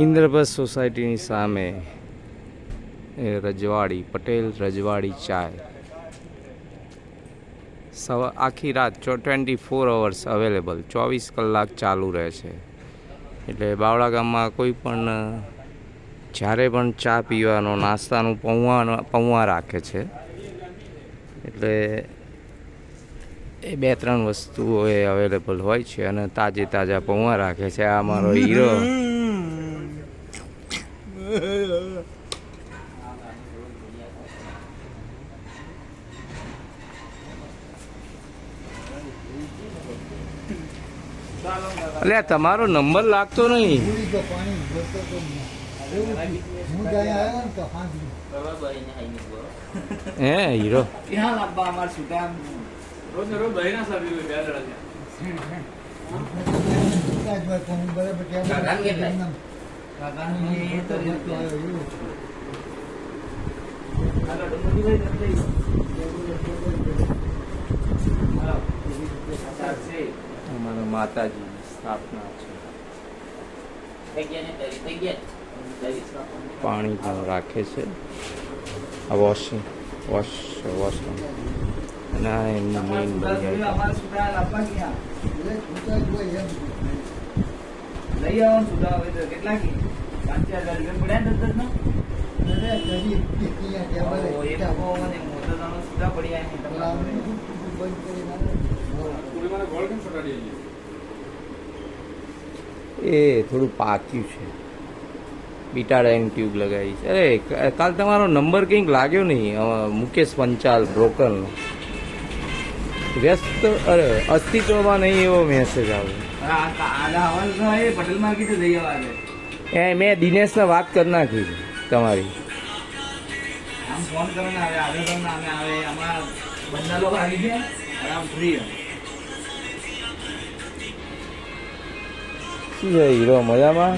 ઇન્દ્રપ્રસ્થ સોસાયટીની સામે રજવાડી પટેલ રજવાડી ચાય આખી રાત 24 અવર્સ અવેલેબલ 24 કલાક ચાલુ રહે છે. એટલે બાવળા ગામમાં કોઈ પણ જ્યારે પણ ચા પીવાનો નાસ્તાનું પૌવા રાખે છે. એટલે એ 2-3 વસ્તુઓ એ અવેલેબલ હોય છે અને તાજા પૌવા રાખે છે. આ મારો હીરો અલ્યા તમારો નંબર લાગતો નહીં. હે હીરો અમારા માતાજીની સ્થાપના છે. પાણી પણ રાખે છે. આ વોશરૂમ અને આ એમની મેઇન એ થોડું પાક્યું છે. બીટાડાઈન ટ્યુબ લગાવી છે. અરે કાલ તમારો નંબર કંઈક લાગ્યો નહીં. મુકેશ પંચાલ બ્રોકરનો વ્યસ્ત અસ્તિત્વમાં નહીં એવો મેસેજ આવ્યો. મેં દિનેશને વાત કરી નાખી તમારી. શું છે હીરો મજામાં?